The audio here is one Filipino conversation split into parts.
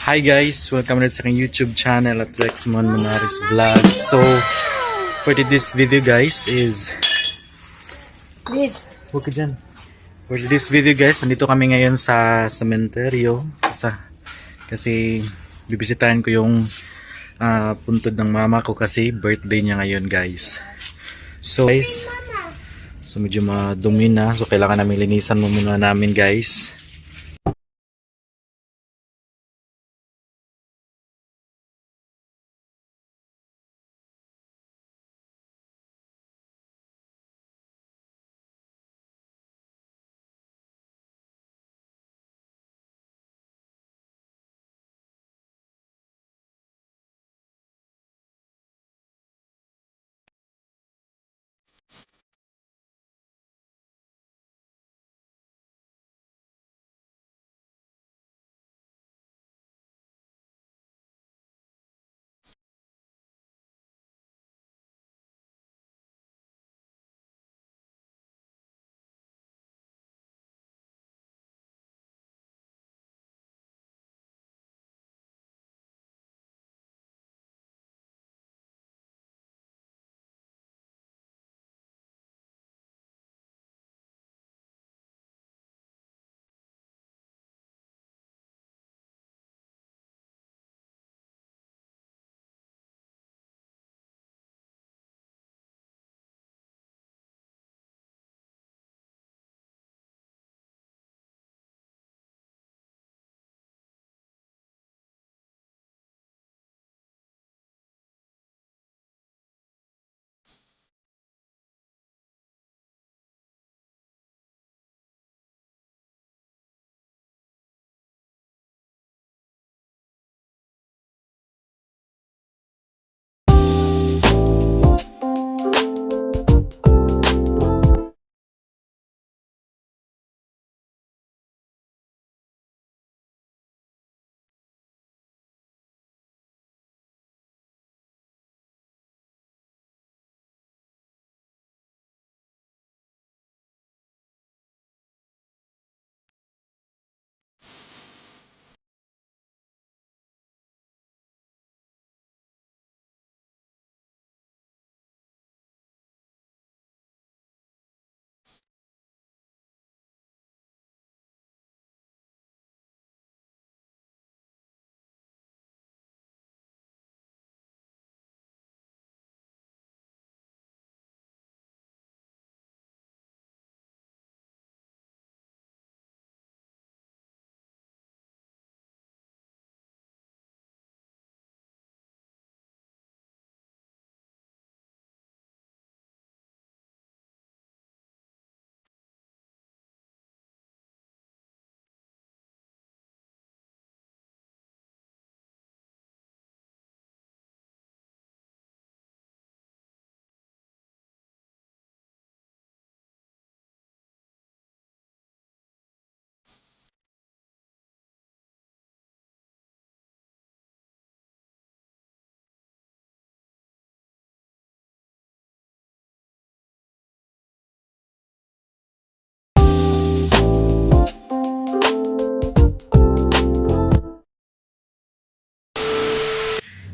Hi guys! Welcome ulit sa aking YouTube channel at Lexmon Monares Vlog. So, for this video guys is... Huwag ka dyan. For this video guys, nandito kami ngayon sa sementeryo. Kasi bibisitahin ko yung puntod ng mama ko kasi birthday niya ngayon guys. So guys, medyo madumi na. So kailangan namin linisan muna namin guys.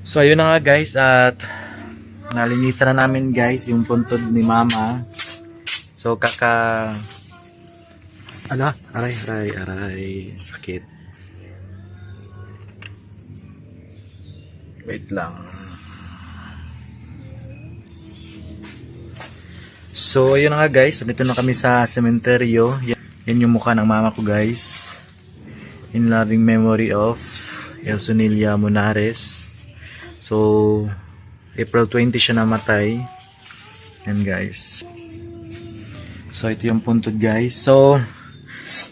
So ayun na nga guys, at nalinisan na namin guys yung puntod ni mama. So aray, sakit. Wait lang. So ayun na nga guys, nandito na kami sa sementeryo. Yan yung mukha ng mama ko guys. In loving memory of Elsonilia Monares. So, April 20 siya namatay. Yan guys. So, ito yung puntod guys. So,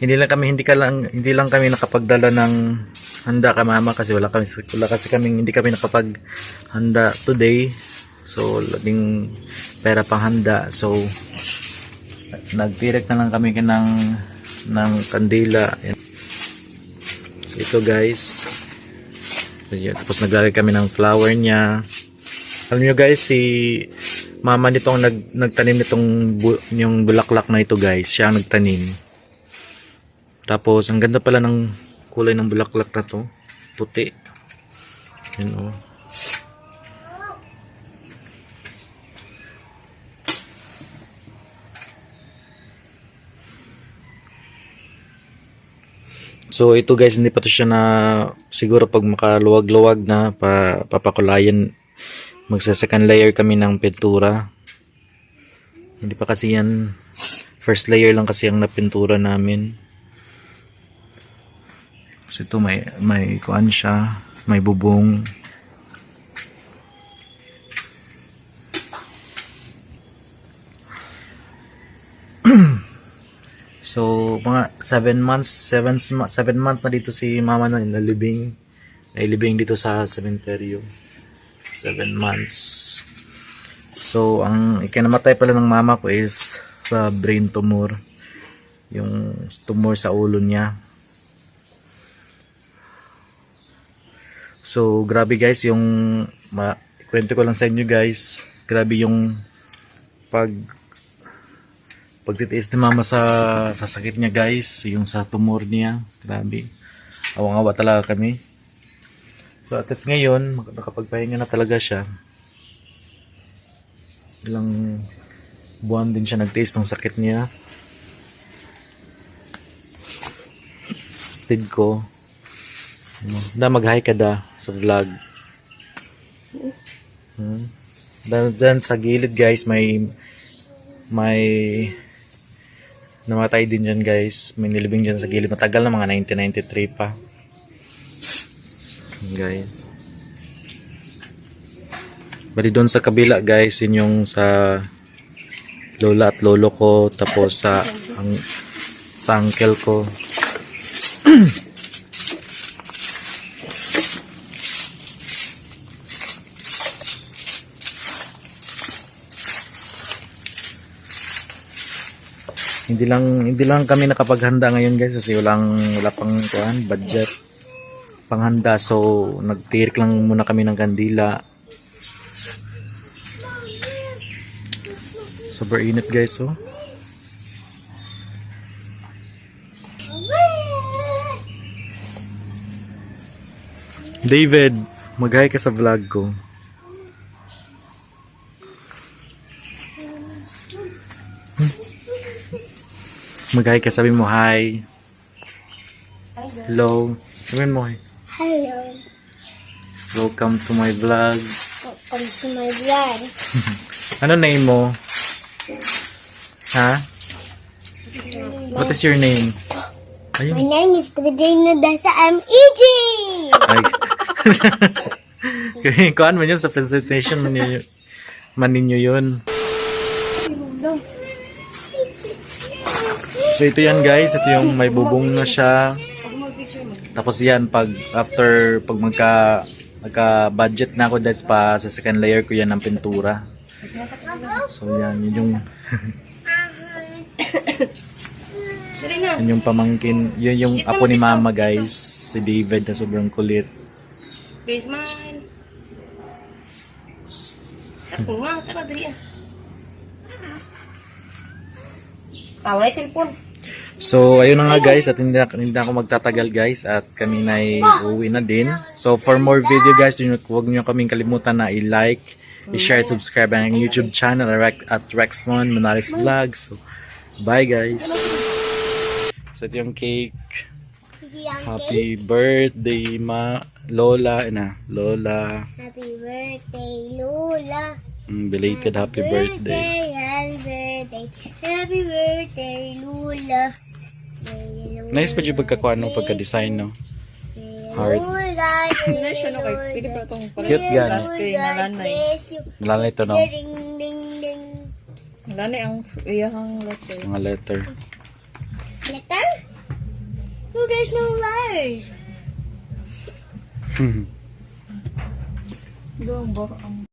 hindi lang kami nakapagdala ng handa kay mama kasi hindi kami nakapaghanda today. So, labing pera pang handa. So, nagtirek na lang kami ng kandila. Yan. So, ito guys. So, yeah. Tapos naglalagay kami ng flower niya. Alam nyo guys, si mama nitong nagtanim yung bulaklak na ito guys. Siya ang nagtanim. Tapos ang ganda pala ng kulay ng bulaklak na to. puti. Yun oh. So ito guys, hindi pa to siya na siguro pag makaluwag-luwag na papakulayan, magsa-second layer kami ng pintura. Hindi pa kasi yan, first layer lang kasi ang napintura namin. So ito may kuan siya, may bubong. So, mga 7 months na dito si mama na nailibing dito sa sementeryo. 7 months. So, ang ikinamatay pala ng mama ko is sa brain tumor. Yung tumor sa ulo niya. So, grabe guys, yung kwento ko lang sa inyo guys. Grabe yung pagtitiis ni mama sa sakit niya guys, yung sa tumor niya, grabe, awang-awa talaga kami. So at least ngayon nakapagpahinga na talaga siya, ilang buwan din siya nagtiis ng sakit niya. Tid ko mag-hi ka da sa vlog. Dyan sa gilid guys, may namatay din dyan guys. May nilibing dyan sa gilid. Matagal na, mga 1993 pa. Guys. Bali doon sa kabila guys, yun yung sa lola at lolo ko. Tapos sa uncle ko. Hindi lang kami nakapaghanda ngayon guys kasi wala pang budget panghanda, so nagtirik lang muna kami ng kandila. Super init guys oh. David, mag-hi ka sa vlog ko. Mag-hi ka, sabi mo hi. Hello. Sabihin mo hi. Hello. Welcome to my vlog. Welcome to my vlog. Ano name mo? Ha? What is your name? My Ayun. name is Tridina Dasa. I'm EG. Ay. Kuhaan mo yun sa presentation man ninyo yun. So ito yan guys, ito yung may bubong na siya. Tapos yan pag magka-budget na ako guys, pa sa second layer ko yan ng pintura. So yan, yun yung yun yung pamangkin, yun yung apo ni mama guys, si David na sobrang kulit. Basement. Ako nga, tara dali ah. Tawa na yung cellphone. So, ayun na nga guys, at hindi na ako magtatagal guys, at kami na uuwi na din. So, for more video guys, huwag nyo kaming kalimutan na i-like, i-share, subscribe ang YouTube channel at Rexmon Monaris Vlog. So, bye guys! So, ito yung cake. Happy birthday, Lola. Lola. Happy birthday, Lola. Belated happy birthday. Happy birthday. Happy birthday, Lola. Nice pa dyan pagkakuha ng pagka-design, no? Heart. Hindi siya no kay pili pa itong Cute gan. kay nalanay. Nalanay ito, no? Ding, ding, ding. Nalanay ang iyahang letter. Mga letter. Letter? No, there's no letters. Doon ang